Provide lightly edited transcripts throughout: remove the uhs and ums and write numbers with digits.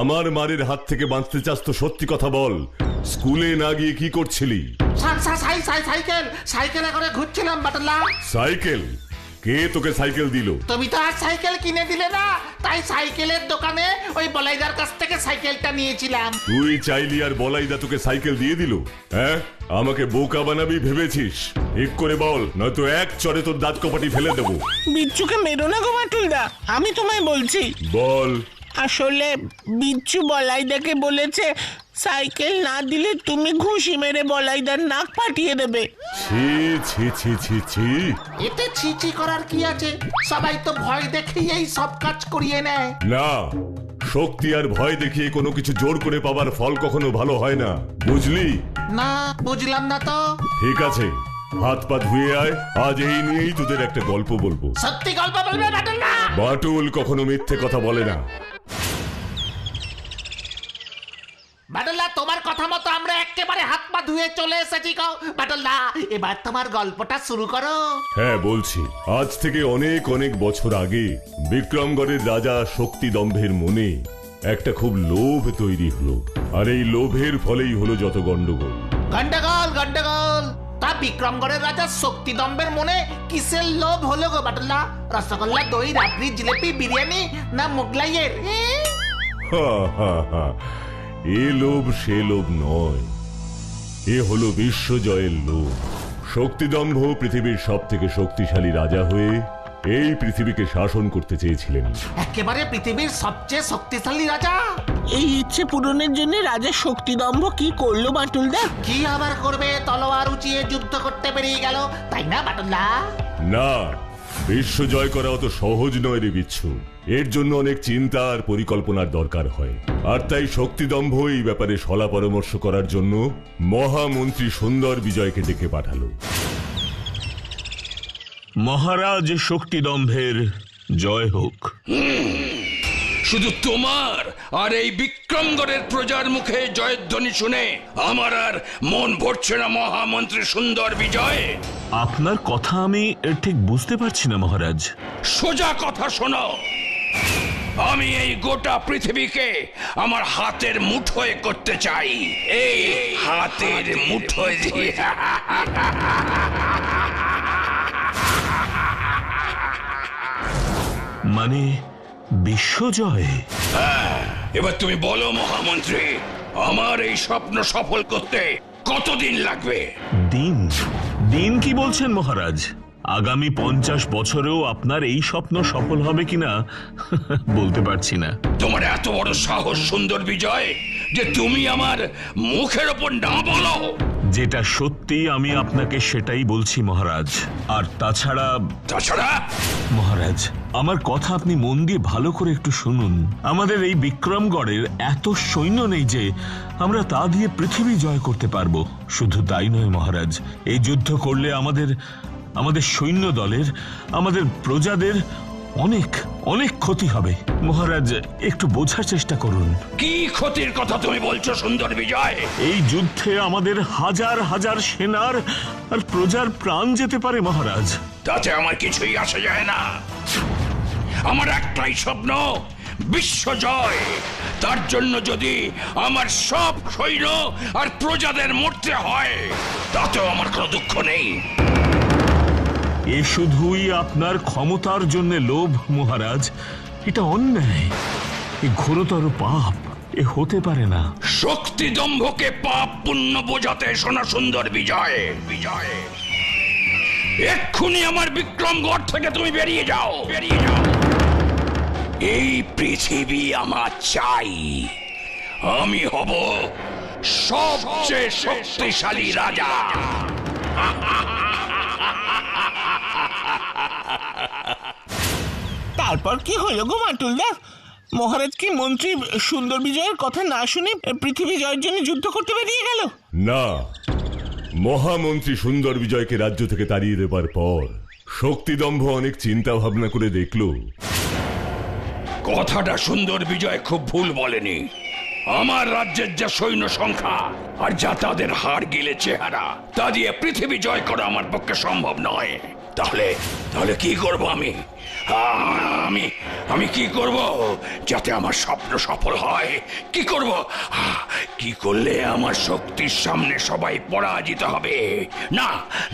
আমার মারের হাত থেকে বাঁচতে চাস তো সত্যি কথা বল, স্কুলে না গিয়ে কি করছিলি? সাইকেলে করে ঘুরছিলাম বাটুল্লা। সাইকেল? কে তোকে সাইকেল দিল? তুমি তো আর সাইকেল কিনে দিলে না, তাই সাইকেলের দোকানে ওই বলাইদার কাছ থেকে সাইকেলটা নিয়েছিলাম। তুই চাইলি আর বলাইদা তোকে সাইকেল দিয়ে দিল? হ্যাঁ, আমাকে বোকা বানাবি ভেবেছিস? ঠিক করে বল, নয়তো এক চড়ে তোর দাঁত কপাটি ফেলে দেবো। বিচ্ছুকে মেরো না গো বাটুলদা, আমি তোমায় বলছি। বল। আসলে বিচ্ছু বলাইদাকে বলেছে সাইকেল না দিলে তুমি ঘুষি মেরে বলাইদার নাক ফাটিয়ে দেবে। ছি ছি ছি ছি ছি। এতে ছিছি করার কি আছে? সবাই তো ভয় দেখেই এই সব কাজ করিয়ে নেয়। না, শক্তি আর ভয় দেখিয়ে কোনো কিছু জোর করে পাবার ফল কখনো ভালো হয় না, বুঝলি? না, বুঝলাম না তো। ঠিক আছে, হাত পা ধুয়ে আয়, আজ এই নিয়েই তোদের একটা গল্প বলবো। সত্যি গল্প বলবে বাটুল্লা? বাটুল কখনো মিথ্যে কথা বলে না। বাটুল্লা, তোমার কথা মতো আমরা একেবারে হাত পা ধুয়ে চলে এসেছি গো। বাটুল্লা, এবার তোমার গল্পটা শুরু করো। হ্যাঁ বলছি, আজ থেকে অনেক অনেক বছর আগে বিক্রমগড়ের রাজা শক্তিদম্ভের মনে একটা খুব লোভ তৈরি হলো, আর এই লোভের ফলেই হলো যত গন্ডগোল। গন্ডগোল। তা বিক্রমগড়ের রাজা শক্তিদম্ভের মনে কিসের লোভ হলো গো বাটুল্লা? রসগোল্লা, দই, রাবড়ি, জিলেপি, বিরিয়ানি না মোগলাইয়ের? হা হা হা, এ লোভ সে লোভ নয়, এ হলো বিশ্বজয়ের লোভ। শক্তিদম্ভ পৃথিবীর সব থেকে শক্তিশালী রাজা হয়ে এই পৃথিবীকে শাসন করতে চেয়েছিলেন। একেবারে পৃথিবীর সবচেয়ে শক্তিশালী রাজা। এই ইচ্ছে পূরণের জন্য রাজা শক্তিদম্ভ কি করলো বাটুলদা? কি আবার করবে? তলোয়ার উঁচিয়ে যুদ্ধ করতে বেরিয়ে গেল, তাই না বাটুল্লা? না, বিশ্ব জয় করা অত সহজ নয় রে বিচ্ছু। এর জন্য অনেক চিন্তা আর পরিকল্পনার দরকার হয়, আর তাই শক্তিদম্ভ এই ব্যাপারে সলা পরামর্শ করার জন্য মহামন্ত্রী সুন্দর বিজয়কে ডেকে পাঠালো। মহারাজ শক্তিদম্ভের জয় হোক। শুধু তোমার আর এই বিক্রমগড়ের প্রজার মুখে জয়ধ্বনি শুনে আমার আর মন ভরছে না মহামন্ত্রী সুন্দর বিজয়। আপনার কথা আমি ঠিক বুঝতে পারছি না মহারাজ। সোজা কথা শোনো, আমি এই গোটা পৃথিবীকে আমার হাতের মুঠোয় করতে চাই। এই হাতের মুঠোয় দিয়ে মানে বিশ্বজয়? এবার তুমি বলো মহামন্ত্রী, আমার এই স্বপ্ন সফল করতে কতদিন লাগবে? দিন দিন কি বলছেন মহারাজ? আগামী 50 বছরেও আপনার এই স্বপ্ন সফল হবে কিনা বলতে পারছি না। তোমার এত বড় সাহস সুন্দর বিজয় যে তুমি আমার মুখের ওপর না বলো? যেটা সত্যি আমি আপনাকে সেটাই বলছি মহারাজ। আর তাছাড়া মহারাজ, আমার কথা আপনি মন দিয়ে ভালো করে একটু শুনুন। আমাদের এই বিক্রমগড়ের এত সৈন্য নেই যে আমরা তা দিয়ে পৃথিবী জয় করতে পারবো। শুধু তাই নয় মহারাজ, এই যুদ্ধ করলে আমাদের সৈন্য দলের, আমাদের প্রজাদের অনেক অনেক ক্ষতি হবে। মহারাজ, একটু বোঝার চেষ্টা করুন। কি ক্ষতির কথা তুমি বলছো সুন্দর বিজয়? এই যুদ্ধে আমাদের হাজার হাজার সেনার আর প্রজার প্রাণ যেতে পারে মহারাজ। তাতে আমার কিছুই আসে যায় না। আমার একটাই স্বপ্ন, বিশ্বজয়। তার জন্য যদি আমার সব সৈন্য আর প্রজাদের মরতে হয় তাতেও আমার কোনো দুঃখ নেই। এ শুধুই আপনার ক্ষমতার জন্য লোভ মহারাজ। এটা অন্যায়, এ ঘোরতর পাপ, এ হতে পারে না। শক্তিদম্ভকে পাপ পুণ্য বোঝাতে শোনা সুন্দর বিজয়। এক্ষুনি আমার বিক্রমগড় থেকে তুমি বেরিয়ে যাও। এই পৃথিবী আমার চাই। আমি হব সবচেয়ে শক্তিশালী রাজা। তারপর কি হলো গো বাটুলদা? মহারাজ কি মন্ত্রী সুন্দর বিজয়ের কথা না শুনে পৃথিবী জয়ের জন্য যুদ্ধ করতে বেরিয়ে গেল? না, মহামন্ত্রী সুন্দর বিজয়কে রাজ্য থেকে তাড়িয়ে দেবার পর শক্তিদম্ভ অনেক চিন্তা ভাবনা করে দেখলো কথাটা সুন্দর বিজয় খুব ভুল বলেনি। আমার রাজ্যের যা সৈন্য সংখ্যা আর যা তাদের হাড় গিলে চেহারা, তা দিয়ে পৃথিবী জয় করা আমার পক্ষে সম্ভব নয়। তাহলে তাহলে কি করব আমি? আমি আমি কি করব যাতে আমার স্বপ্ন সফল হয়? কি করব? কি করলে আমার শক্তির সামনে সবাই পরাজিত হবে? না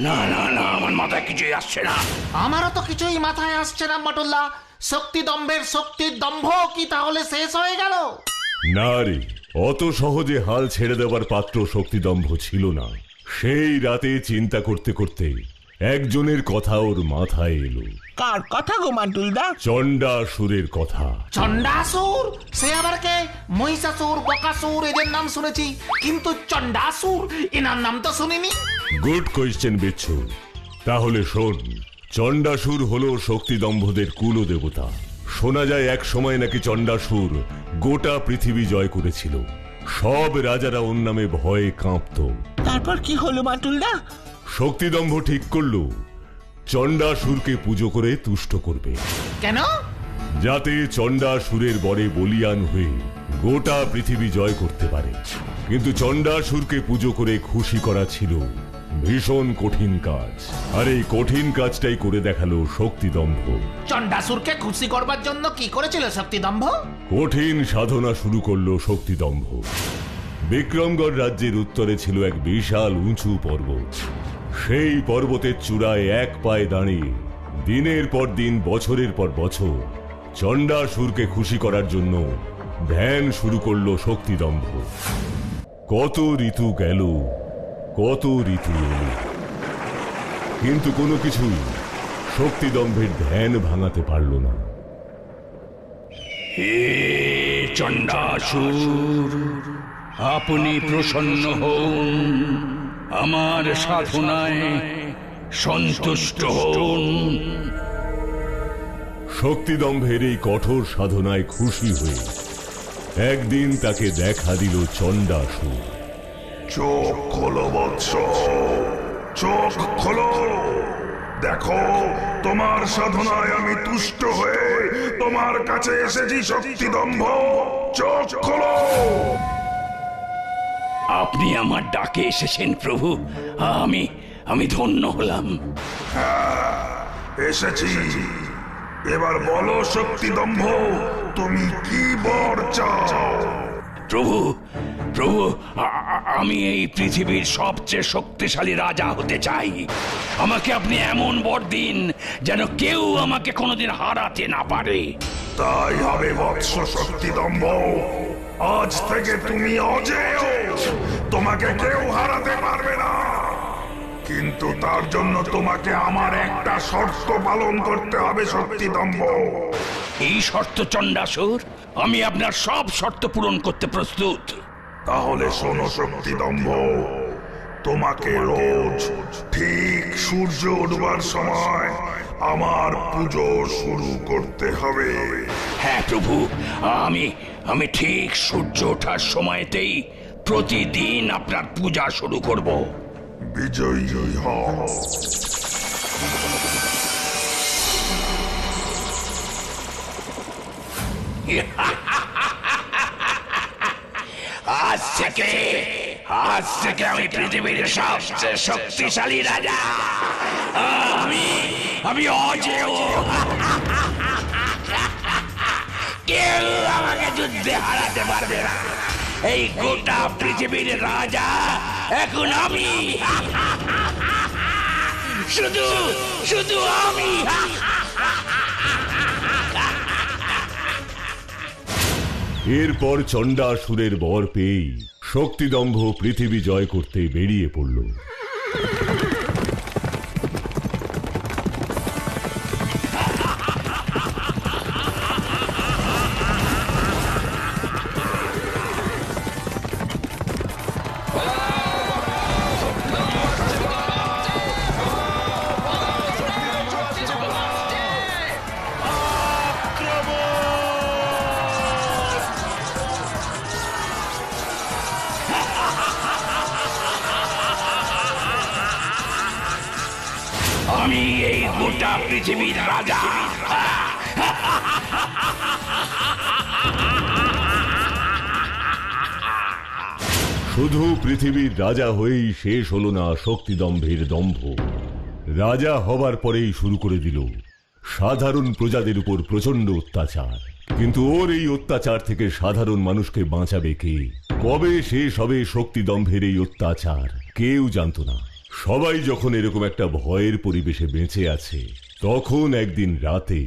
না না না, আমার মাথায় কিছুই আসছে না। আমারও তো কিছুই মাথায় আসছে না বাটুল্লা। শক্তি দম্ভের শক্তির দম্ভ কি তাহলে শেষ হয়ে গেল? না রে, অত সহজে হাল ছেড়ে দেওয়ার পাত্র শক্তিদম্ভ ছিল না। সেই রাতে চিন্তা করতে করতে একজনের কথা ওর মাথায় এলো। কার কথা গো বাটুলদা? চণ্ডাসুরের কথা। চণ্ডাসুর? সে আবার কে? মহিষাসুর, বকাসুর এদের নাম শুনেছি, কিন্তু চণ্ডাসুর এনার নাম তো শুনিনি। গুড কোয়েশ্চেন বিচ্ছু। তাহলে শোন, চণ্ডাসুর হলো শক্তিদম্ভদের কুলদেবতা। শোনা যায় এক সময় নাকি চণ্ডাসুর গোটা পৃথিবী জয় করেছিল। সব রাজারা ওর নামে ভয়ে কাঁপত। তারপর কি হলো বাটুলদা? শক্তিদম্ভ ঠিক করলো চণ্ডাসুরকে পুজো করে তুষ্ট করবে, কেন? যাতে চণ্ডাসুরের বরে বলিয়ান হয়ে গোটা পৃথিবী জয় করতে পারে। কিন্তু চণ্ডাসুরকে পুজো করে খুশি করা ছিল ভীষণ কঠিন কাজ, আর এই কঠিন কাজটাই করে দেখালো শক্তিদম্ভ। চণ্ডাসুরকে খুশি করবার জন্য কি করেছিল শক্তিদম্ভ? কঠিন সাধনা শুরু করলো শক্তিদম্ভ। বিক্রমগড় রাজ্যের উত্তরে ছিল এক বিশাল উঁচু পর্বত। সেই পর্বতের চূড়ায় এক পায়ে দাঁড়িয়ে দিনের পর দিন, বছরের পর বছর চণ্ডাসুরকে খুশি করার জন্য ধ্যান শুরু করলো শক্তিদম্ভ। কত ঋতু গেল, কত ঋতু এলো, কিন্তু কোনো কিছুই শক্তিদম্ভের ধ্যান ভাঙাতে পারল না। হে চণ্ডাসুর, আপনি প্রসন্ন হন, আমার সাধনায় সন্তুষ্ট হন। শক্তিদম্ভের এই কঠোর সাধনায় খুশি হয়ে একদিন তাকে দেখা দিল চণ্ডাসুর। চোখ খোলো বৎস, চোখ খোলো। দেখো, তোমার সাধনায় আমি তুষ্ট হয়ে তোমার কাছে এসেছি শক্তিদম্ভ। চোখ খোলো। আপনি আমার ডাকে এসেছেন প্রভু, আমি ধন্য হলাম। এসেছি, এবার বলো শক্তিদম্ভ, তুমি কি বর চাও? প্রভু প্রভু, আমি এই পৃথিবীর সবচেয়ে শক্তিশালী রাজা হতে চাই। আমাকে আপনি এমন বর দিন যেন কেউ আমাকে কোনোদিন হারাতে না পারে। তাই হবে বৎস শক্তিদম্ভ। আজ থেকে তুমি অজেয়, তোমাকে কেউ হারাতে পারবে না। কিন্তু তার জন্য তোমাকে আমার একটা শর্ত পালন করতে হবে শক্তিদম্ভ। এই শর্ত চণ্ডাসুর? আমি আপনার সব শর্ত পূরণ করতে প্রস্তুত। তাহলে শোনো শক্তিদম্ভ, তোমাকে রোজ ঠিক সূর্য উঠবার সময় আমার পুজো শুরু করতে হবে। হ্যাঁ প্রভু, আমি ঠিক সূর্য ওঠার সময়তেই প্রতিদিন আপনার পূজা শুরু করব। বিজয়ী হও। আজ থেকে আমি পৃথিবীর সবচেয়ে শক্তিশালী রাজা। আমি অজেয়। কেউ আমাকে যুদ্ধে হারাতে পারবে না। এই গোটা পৃথিবীর রাজা এখন আমি। শুধু আমি। এরপর চণ্ডাসুরের বর পেয়েই শক্তিদম্ভ পৃথিবী জয় করতে বেরিয়ে পড়ল। আমি এই গোটা পৃথিবীর রাজা। শুধু পৃথিবীর রাজা হয়েই শেষ হলো না শক্তিদম্ভের দম্ভ। রাজা হবার পরেই শুরু করে দিল সাধারণ প্রজাদের উপর প্রচন্ড অত্যাচার। কিন্তু ওর এই অত্যাচার থেকে সাধারণ মানুষকে বাঁচাবে কে? কবে শেষ হবে শক্তিদম্ভের এই অত্যাচার? কেউ জানতো না। সবাই যখন এরকম একটা ভয়ের পরিবেশে বেঁচে আছে, তখন একদিন রাতে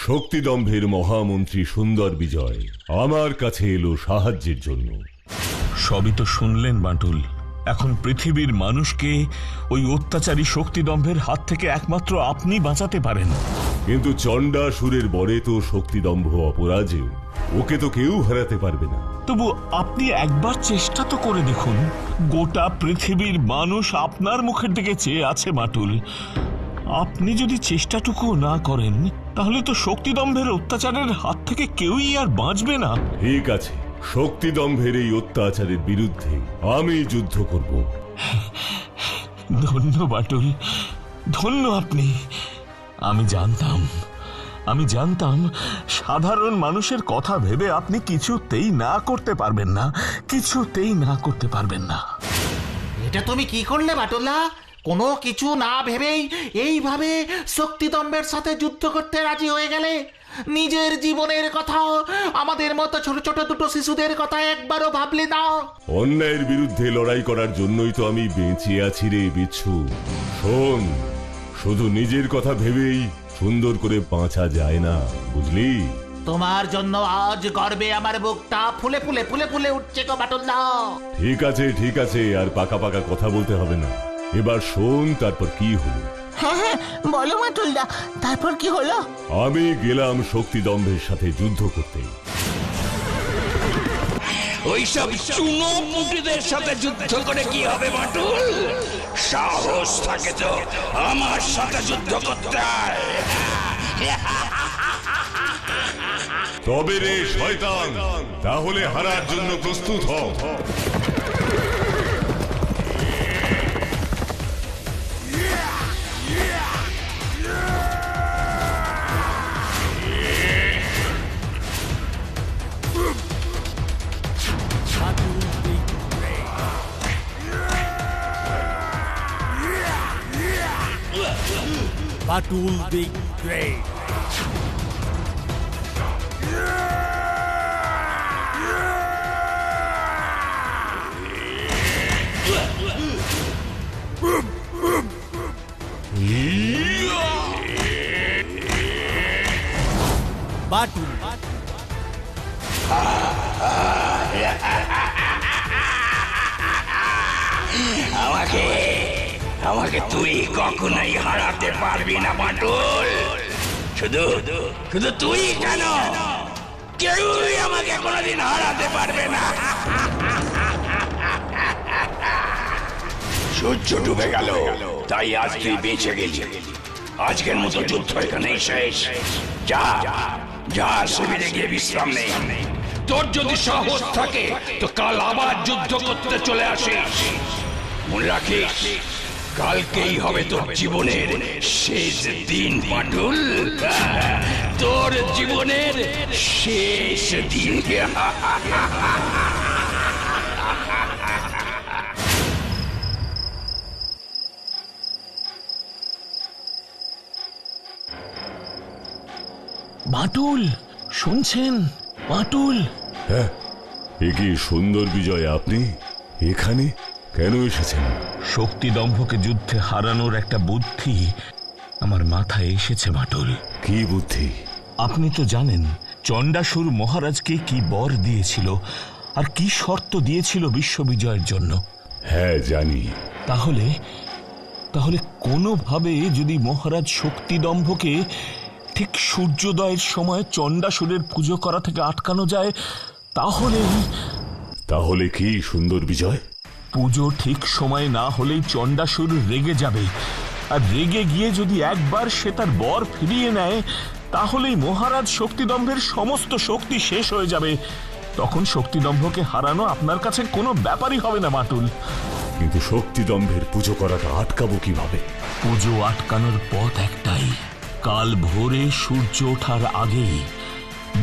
শক্তিদম্ভের মহামন্ত্রী সুন্দর বিজয় আমার কাছে এলো সাহায্যের জন্য। সবই তো শুনলেন বাঁটুল। এখন পৃথিবীর মানুষকে ওই অত্যাচারী শক্তিদম্ভের হাত থেকে একমাত্র আপনি বাঁচাতে পারেন। কিন্তু চণ্ডাসুরের বরে তো শক্তিদম্ভ অপরাজেয়, ওকে তো কেউ হারাতে পারবে না। তবু আপনি একবার চেষ্টা তো করে দেখুন। গোটা পৃথিবীর মানুষ আপনার মুখের দিকে চেয়ে আছে বাঁটুল। আপনি যদি চেষ্টাটুকু না করেন, তাহলে তো শক্তিদম্ভের অত্যাচারের হাত থেকে কেউই আর বাঁচবে না। ঠিক আছে, শক্তিদম্ভের এই অত্যাচারের বিরুদ্ধে আমি যুদ্ধ করব। ধন্য বাঁটুল, ধন্য আপনি। আমি জানতাম সাধারণ মানুষের কথা ভেবে আপনি কিছুতেই না করতে পারবেন না। এটা তুমি কি করলে বাটুলা? কোনো কিছু না ভেবেই এইভাবে শক্তিদম্ভের সাথে যুদ্ধ করতে রাজি হয়ে গেলে। নিজের জীবনের কথাও, আমাদের মতো ছোট ছোট দুটো শিশুদের কথা একবারও ভাবলে না। অন্যায়ের বিরুদ্ধে লড়াই করার জন্যই তো আমি বেঁচে আছি রে বিচ্ছু। শোন, শুধু নিজের কথা ভেবেই সুন্দর করে বাঁচা যায় না, বুঝলি? তোমার জন্য আজ গর্বে আমার বুকটা ফুলে ফুলে ফুলে ফুলে উঠছে গো বাটুল্লা। ঠিক আছে, আর পাকা পাকা কথা বলতে হবে না। এবার শোন, তারপর কি হলো। হ্যাঁ, বলো বাটুলদা, তারপর কি হলো? আমি গেলাম শক্তিদম্ভের সাথে যুদ্ধ করতে। ওইসব চুনো পুঁটিদের সাথে যুদ্ধ করে কি হবে বাঁটুল? সাহস থাকে তো আমার সাথে যুদ্ধ করতে হয়। তবে রে শয়তান, তাহলে হারার জন্য প্রস্তুত হ। Batul the Great. Batul. আমাকে তুই কখনোই হারাতে পারবি না বাঁটুল। শুধু তুই কেন, কেউই আমাকে কোনোদিন হারাতে পারবে না। সূর্য ডুবে গেল, তাই আজ তুই বেঁচে গেলি। আজকের মতো যুদ্ধ এখানেই শেষ। যা শিবিরে গিয়ে বিশ্রাম নেই। তোর যদি সাহস থাকে তো কাল আবার যুদ্ধ করতে চলে আসিস। মনে রাখিস, কালকেই হবে তোর জীবনের শেষ দিন বাঁটুল, তোর জীবনের শেষ দিন। বাঁটুল, শুনছেন বাঁটুল? হ্যাঁ, এ কি সুন্দর বিজয়, আপনি এখানে কেন এসেছেন? শক্তিদম্ভকে যুদ্ধে হারানোর একটা বুদ্ধি আমার মাথায় এসেছে বাঁটুল। কি বুদ্ধি? আপনি তো জানেন চণ্ডাসুর মহারাজকে কি বর দিয়েছিল আর কি শর্ত দিয়েছিল বিশ্ববিজয়ের জন্য। হ্যাঁ জানি। তাহলে কোনোভাবে যদি মহারাজ শক্তিদম্ভকে ঠিক সূর্যোদয়ের সময় চণ্ডাসুরের পুজো করা থেকে আটকানো যায়, তাহলে কি সুন্দর বিজয়? পুজো ঠিক সময় না হলেই চণ্ডাসুর রেগে যাবে, আর রেগে গিয়ে যদি একবার সে তার বর ফিরিয়ে নেয়, তাহলেই মহারাজ শক্তিদম্ভের সমস্ত শক্তি শেষ হয়ে যাবে। তখন শক্তিদম্ভকে হারানো আপনার কাছে কোনো ব্যাপারই হবে না বাঁটুল। কিন্তু শক্তিদম্ভের পুজো করাটা আটকাবো কিভাবে? পুজো আটকানোর পথ একটাই। কাল ভোরে সূর্য ওঠার আগেই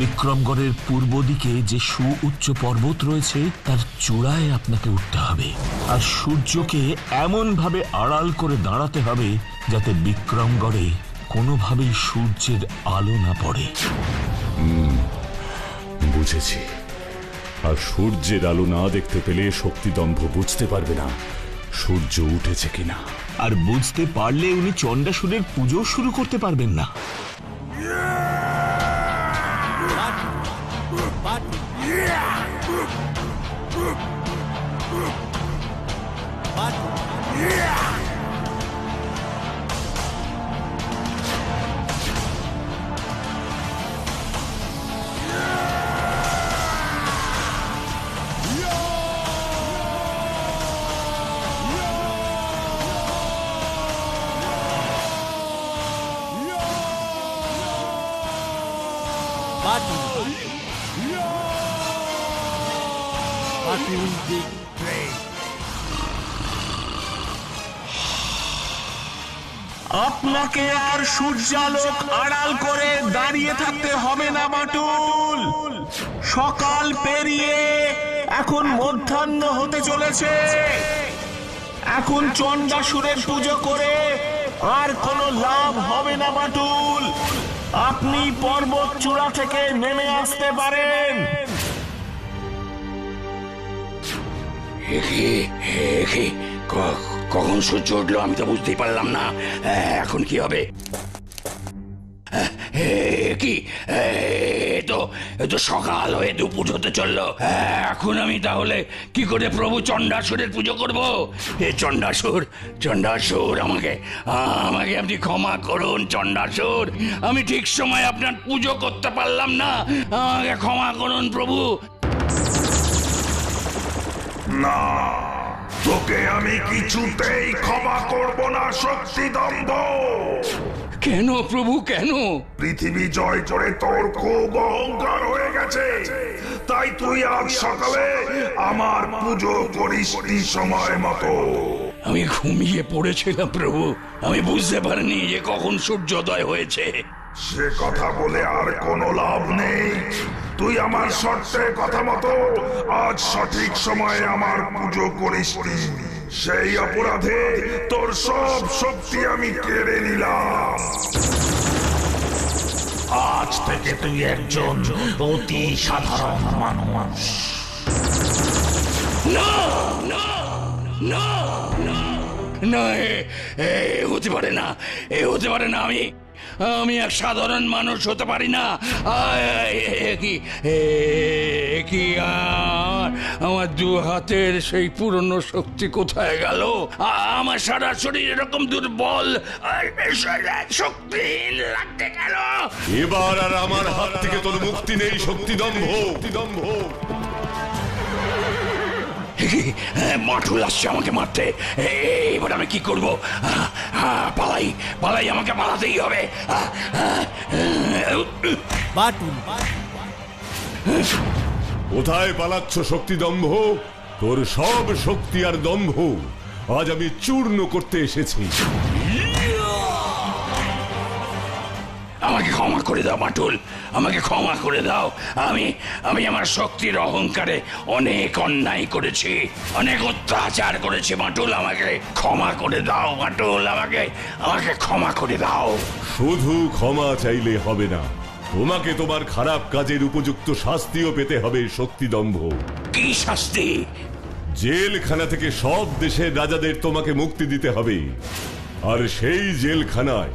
বিক্রমগড়ের পূর্ব দিকে যে সুউচ্চ পর্বত রয়েছে তার চূড়ায় আপনাকে উঠতে হবে, আর সূর্যকে এমন ভাবে আড়াল করে দাঁড়াতে হবে যাতে বিক্রমগড়ে কোনোভাবেই সূর্যের আলো না পড়ে। বুঝেছি। আর সূর্যের আলো না দেখতে পেলে শক্তিদম্ভ বুঝতে পারবে না সূর্য উঠেছে কিনা। আর বুঝতে পারলে উনি চণ্ডাসুরের পুজো শুরু করতে পারবেন না। Battle Big Train. আপনাকে আর সূর্যালোক আড়াল করে দাঁড়িয়ে থাকতে হবে না বাটুল। সকাল পেরিয়ে এখন মধ্যাহ্ন হতে চলেছে। এখন চণ্ডাসুরের পুজো করে আর কোনো লাভ হবে না বাটুল। আপনি পর্বত চূড়া থেকে নেমে আসতে পারেন। কখন সূর্য উঠলো আমি তো বুঝতেই পারলাম না। এখন কি হবে? কি তো সকাল হয়ে দুপুর হতে চললো। এখন আমি তাহলে কি করে প্রভু চণ্ডাসুরের পুজো করব? হে চণ্ডাসুর, আমাকে আপনি ক্ষমা করুন চণ্ডাসুর। আমি ঠিক সময় আপনার পুজো করতে পারলাম না, আমাকে ক্ষমা করুন প্রভু। না, তোকে আমি কিছুতেই ক্ষমা করব না শক্তিদম্ভ। কেন প্রভু, কেন? পৃথিবী জয় করে তোর খুব অহংকার হয়ে গেছে, তাই তুই আজ সকালে আমার পুজো করিসনি সময় মতো। আমি ঘুমিয়ে পড়েছিলাম প্রভু, আমি বুঝতে পারিনি যে কখন সূর্যোদয় হয়েছে। সে কথা বলে আর কোনো লাভ নেই। তুই আমার শর্তের কথা মতো আজ সঠিক সময়ে আমার পুজো করিসনি, সেই অপরাধে তোর সব শক্তি আমি কেড়ে নিলাম। আজ থেকে তুই একজন অতি সাধারণ মানুষ। না না না না না, এ হতে পারে না, হতে পারে না। আমি এক সাধারণ মানুষ হতে পারি না। কি আমার দু হাতের সেই পুরনো শক্তি কোথায় গেল? আমার সারা শরীর এরকম দুর্বল শক্তিহীন লাগতে গেল। এবার আর আমার হাত থেকে তোর মুক্তি নেই শক্তিদম্ভ। মাঠুল আসছে আমাকে মারতে, এবার আমি কি করবো? পালাই, আমাকে পালাতেই হবে। কোথায় পালাচ্ছ শক্তিদম্ভ? তোর সব শক্তি আর দম্ভ আজ আমি চূর্ণ করতে এসেছি। আমাকে ক্ষমা করে দাও মাটুল, আমাকে ক্ষমা করে দাও। আমি আমার শক্তির অহংকারে অনেক অন্যায় করেছি, অনেক অত্যাচার করেছি মাটুল। আমাকে ক্ষমা করে দাও মাটুল, আমাকে ক্ষমা করে দাও। শুধু ক্ষমা চাইলে হবে না, তোমাকে তোমার খারাপ কাজের উপযুক্ত শাস্তিও পেতে হবে শক্তিদম্ভ। কি শাস্তি? জেলখানা থেকে সব দেশের রাজাদের তোমাকে মুক্তি দিতে হবে, আর সেই জেলখানায়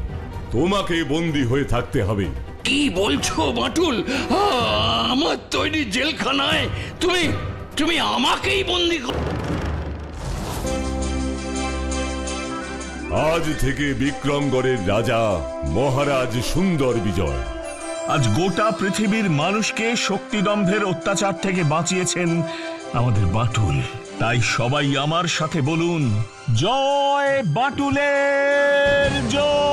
তোমাকে বন্দী হয়ে থাকতে হবে। কি বলছো মাটুল? আমার তৈরি জেলখানায় তুমি আমাকেই বন্দী কর? আজ থেকে বিক্রমগড়ের রাজা মহারাজ সুন্দর বিজয় আজ গোটা পৃথিবীর মানুষকে শক্তিদম্ভের অত্যাচার থেকে বাঁচিয়েছেন আমাদের বাটুল। তাই সবাই আমার সাথে বলুন, জয় বাটুলের জয়।